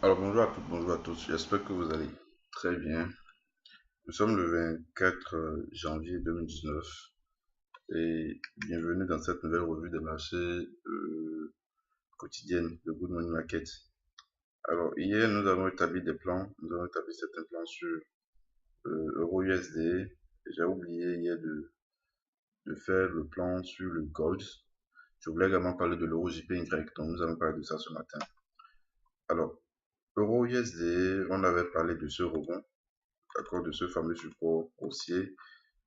Alors bonjour à toutes, bonjour à tous, j'espère que vous allez très bien. Nous sommes le 24 janvier 2019 et bienvenue dans cette nouvelle revue des marchés quotidienne de Good Morning Market. Alors hier nous avons établi des plans, nous avons établi certains plans sur Euro USD. J'ai oublié hier de faire le plan sur le Gold. Je voulais également parler de l'Euro JPY, donc nous allons parler de ça ce matin. Alors, Euro USD, on avait parlé de ce rebond, d'accord, de ce fameux support haussier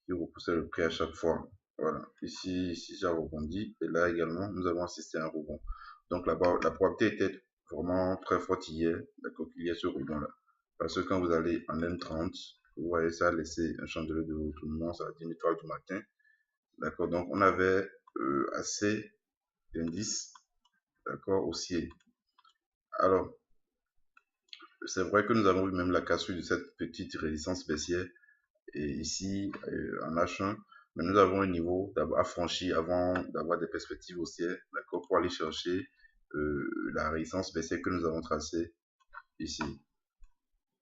qui repoussait le prix à chaque fois. Voilà, ici j'ai rebondi et là également nous avons assisté à un rebond. Donc là-bas, la probabilité était vraiment très forte hier, d'accord, qu'il y ait ce rebond-là. Parce que quand vous allez en M30, vous voyez ça a laissé un chandelier de retournement, ça a dit une étoile du matin. D'accord, donc on avait assez d'indices, d'accord, haussier. Alors, c'est vrai que nous avons eu même la cassure de cette petite résistance baissière et ici en H1, mais nous avons un niveau à franchir avant d'avoir des perspectives haussières, d'accord, pour aller chercher la résistance baissière que nous avons tracée ici.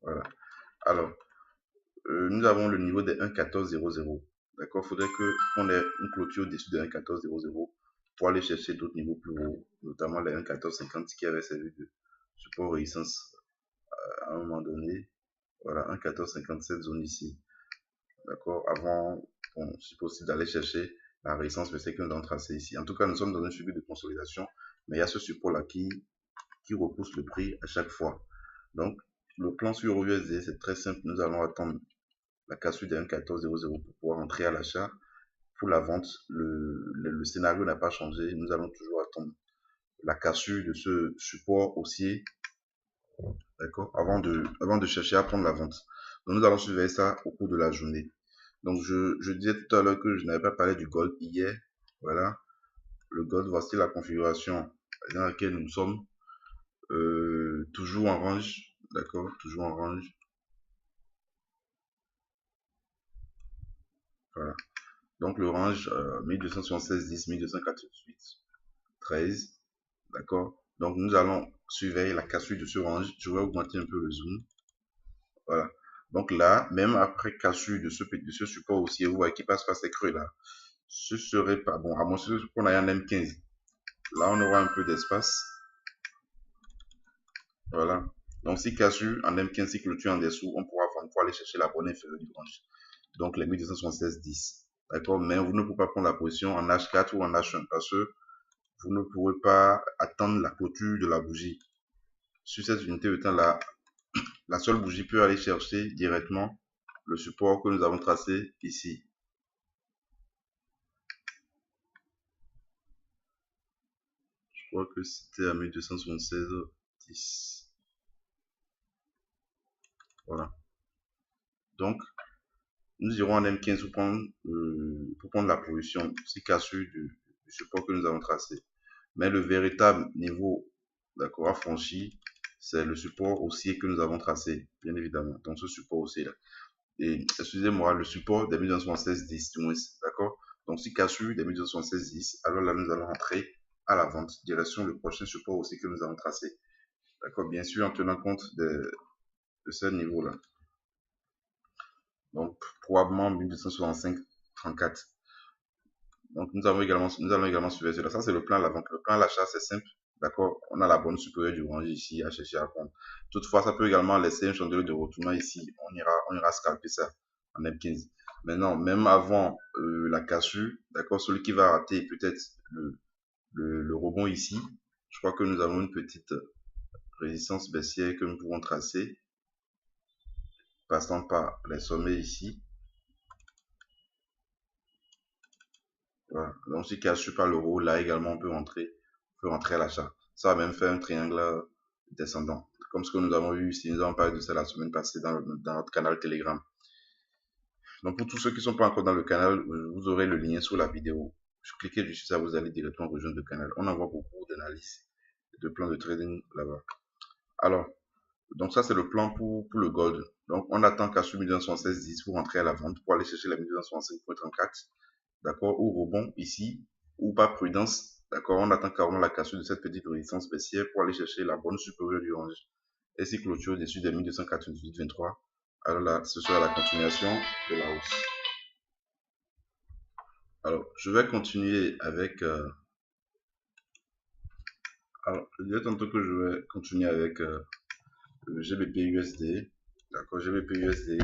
Voilà. Alors, nous avons le niveau des 1,1400. D'accord, il faudrait qu'on ait une clôture au-dessus de 1,1400 pour aller chercher d'autres niveaux plus hauts, notamment les 1,1450 qui avaient servi de support résistance à un moment donné. Voilà, 1,1450, cette zone ici. D'accord, avant, bon, si possible, d'aller chercher la résistance baissière que nous avons tracée ici. En tout cas, nous sommes dans un suivi de consolidation, mais il y a ce support-là qui repousse le prix à chaque fois. Donc, le plan sur USD, c'est très simple. Nous allons attendre la cassure des 1,1400 pour pouvoir entrer à l'achat. Pour la vente, le scénario n'a pas changé. Nous allons toujours attendre la cassure de ce support haussier, d'accord, avant de chercher à prendre la vente. Donc, nous allons surveiller ça au cours de la journée. Donc, je disais tout à l'heure que je n'avais pas parlé du gold hier. Voilà. Le gold, voici la configuration dans laquelle nous sommes. Toujours en range. D'accord. Toujours en range. Voilà. Donc, le range 1276, 10, 1288, 13. D'accord. Donc, nous allons surveiller la cassure de ce range. Je vais augmenter un peu le zoom. Voilà. Donc là, même après cassure de ce support aussi, vous voyez qu'il passe par ces creux là. Ce serait pas bon, à moins qu'on ait un M15. Là, on aura un peu d'espace. Voilà. Donc, si cassure en M15, si clôture en dessous, on pourra vendre pour aller chercher la bonne inférieure du range. Donc, les 1276, 10. D'accord. Mais vous ne pouvez pas prendre la position en H4 ou en H1 parce que vous ne pourrez pas attendre la clôture de la bougie. Sur cette unité de temps là, la seule bougie peut aller chercher directement le support que nous avons tracé ici. Je crois que c'était à 1276, 10. Voilà. Donc, nous irons en M15 pour prendre la position, si cassure du support que nous avons tracé. Mais le véritable niveau, d'accord, à franchir, c'est le support haussier que nous avons tracé, bien évidemment. Donc, ce support haussier là. Et, excusez-moi, le support des 1276, 10, du moins, d'accord. Donc, si cassure des 1276, 10, alors là, nous allons entrer à la vente, direction le prochain support haussier que nous avons tracé. D'accord, bien sûr, en tenant compte de ce niveau-là. Donc, probablement 1265, 34. Donc, nous allons également suivre cela. Ça, c'est le plan à la vente. Le plan à l'achat, c'est simple. D'accord? On a la bonne supérieure du range ici à chercher à prendre. Toutefois, ça peut également laisser un chandelier de retournement ici. On ira scalper ça en M15. Maintenant, même avant la cassure, d'accord, celui qui va rater peut-être le rebond ici, je crois que nous avons une petite résistance baissière que nous pouvons tracer, passant par les sommets ici. Voilà. Donc, si cassure par l'euro, là également, on peut rentrer à l'achat. Ça va même faire un triangle descendant. Comme ce que nous avons eu ici, nous avons parlé de ça la semaine passée dans notre canal Telegram. Donc, pour tous ceux qui ne sont pas encore dans le canal, vous aurez le lien sous la vidéo. Cliquez dessus, ça vous allez directement rejoindre le canal. On envoie beaucoup d'analyses, de plans de trading là-bas. Alors, donc ça, c'est le plan pour le gold. Donc, on attend cassure 1276 pour rentrer à la vente, pour aller chercher la 1265.34. D'accord, ou rebond ici, ou pas prudence, d'accord, on attend carrément la cassure de cette petite résistance baissière pour aller chercher la bonne supérieure du range. et si clôture au-dessus des 1298,23, alors là, ce sera la continuation de la hausse. Alors, je vais continuer avec... alors, je disais tantôt que je vais continuer avec le GBP-USD. D'accord, GBP-USD,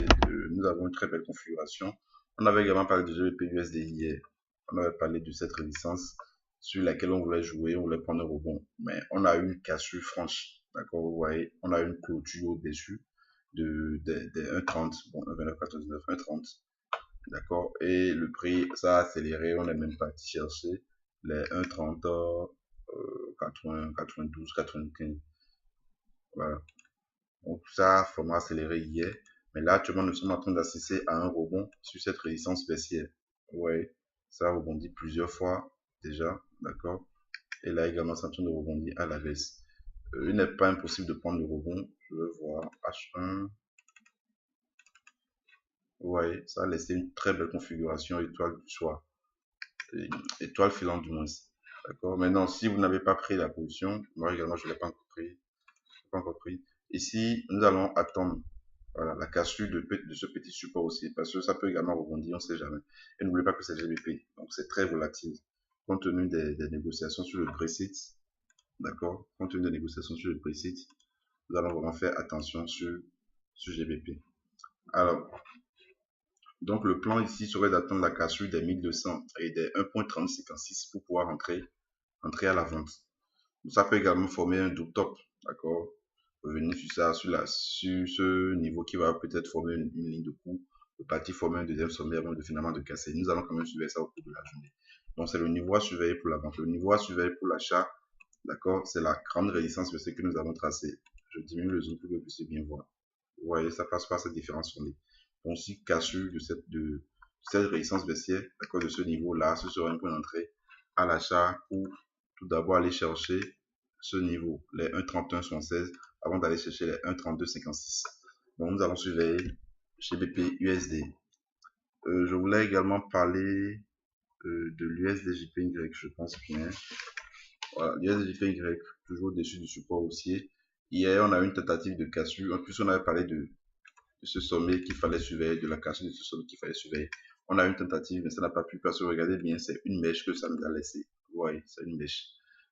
nous avons une très belle configuration. On avait également parlé de GBP-USD hier. On avait parlé de cette résistance sur laquelle on voulait jouer, on voulait prendre un rebond. Mais on a eu une cassure franche. D'accord, vous voyez, on a une clôture au-dessus de 1,30. Bon, 1,29,99, 1,30. D'accord, et le prix, ça a accéléré. On n'est même pas chercher les 1,30, 80, 92, 95. Voilà. Donc ça a vraiment accéléré hier. Mais là, actuellement, nous sommes en train d'assister à un rebond sur cette résistance baissière. Ouais, ça a rebondi plusieurs fois déjà, d'accord. Et là également, c'est en train de rebondir à la baisse. Il n'est pas impossible de prendre le rebond. Je veux voir H1. Vous voyez, ça a laissé une très belle configuration étoile du soir. Étoile filante du moins. D'accord. Maintenant, si vous n'avez pas pris la position, moi également, je ne l'ai pas encore pris. Pas encore pris. Ici, nous allons attendre, voilà, la cassure de ce petit support aussi, parce que ça peut également rebondir, on ne sait jamais. Et n'oubliez pas que c'est GBP, donc c'est très volatile. Compte tenu des négociations sur le Brexit, d'accord, compte tenu des négociations sur le Brexit, nous allons vraiment faire attention sur GBP. Alors, donc le plan ici serait d'attendre la cassure des 1200 et des 1.3056 pour pouvoir entrer à la vente. Ça peut également former un double top, d'accord. Revenir sur ça, sur ce niveau qui va peut-être former une ligne de coup, le parti former un deuxième sommet avant de finalement de casser. Nous allons quand même surveiller ça au cours de la journée. Donc c'est le niveau à surveiller pour la vente. Le niveau à surveiller pour l'achat, d'accord, c'est la grande résistance de ce que nous avons tracé. Je diminue le zoom pour que vous puissiez bien voir. Vous voyez, ça passe par cette différence sur les. Donc si cassure de cette résistance baissière, d'accord, de ce niveau-là, ce sera un point d'entrée à l'achat ou tout d'abord aller chercher ce niveau, les 1,31,76, avant d'aller chercher les 1,32,56. Donc nous allons surveiller GBP USD. Je voulais également parler de l'USDJPY, je pense bien. Voilà, l'USDJPY, toujours au-dessus du support haussier. Hier, on a eu une tentative de cassure. En plus, on avait parlé de ce sommet qu'il fallait surveiller, de la cassure de ce sommet qu'il fallait surveiller. On a eu une tentative, mais ça n'a pas pu parce que regardez bien, c'est une mèche que ça nous a laissé. Vous voyez, c'est une mèche.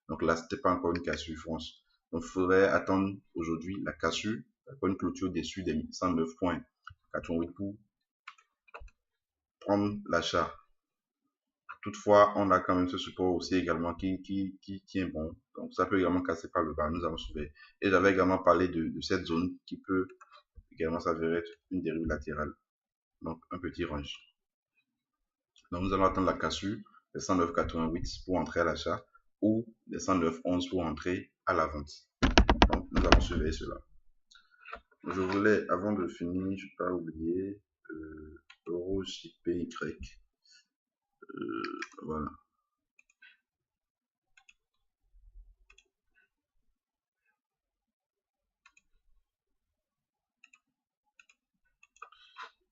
Donc là, c'était pas encore une cassure franche. Donc, il faudrait attendre aujourd'hui la cassure, une clôture dessus des 109,88 pour prendre l'achat. Toutefois, on a quand même ce support aussi également qui est bon. Donc, ça peut également casser par le bas. Nous allons surveiller. Et j'avais également parlé de cette zone qui peut également s'avérer être une dérive latérale. Donc, un petit range. Donc, nous allons attendre la cassure des 109,88 pour entrer à l'achat ou des 109,11 pour entrer à la vente. Donc, nous allons surveiller cela. Je voulais, avant de finir, je ne vais pas oublier EuroJPY. Voilà.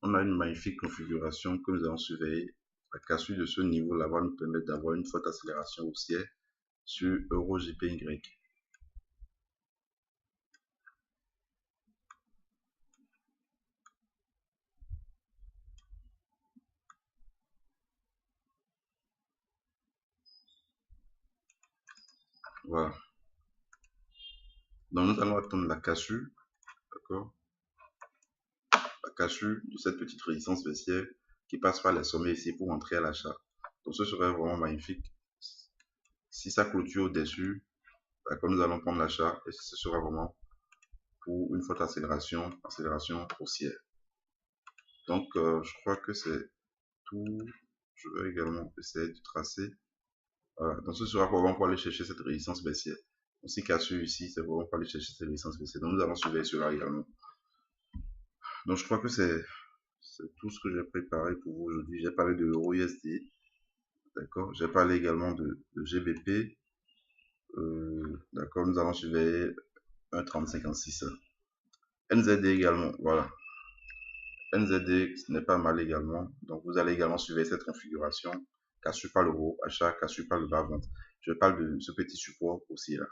On a une magnifique configuration que nous allons surveiller. La cassure de ce niveau-là va nous permettre d'avoir une forte accélération haussière sur EuroJPY. Voilà. Donc nous allons attendre la cassure, d'accord, la cassure de cette petite résistance baissière qui passe par les sommets ici pour entrer à l'achat. Donc ce serait vraiment magnifique. Si ça clôture au-dessus, d'accord, nous allons prendre l'achat et ce sera vraiment pour une forte accélération haussière. Donc je crois que c'est tout. Je vais également essayer de tracer. Voilà. Donc ce sera vraiment pour aller chercher cette résistance baissière. Donc si cassure ici, c'est vraiment pour aller chercher cette résistance baissière. Donc nous allons surveiller cela également. Donc je crois que c'est tout ce que j'ai préparé pour vous aujourd'hui. J'ai parlé de l'euro USD, d'accord. J'ai parlé également de GBP, d'accord. Nous allons surveiller 1,3056. NZD également, voilà. NZD, ce n'est pas mal également. Donc vous allez également surveiller cette configuration. Cassure par le haut, achat, cassure par le bas, vente. Je parle de ce petit support aussi là.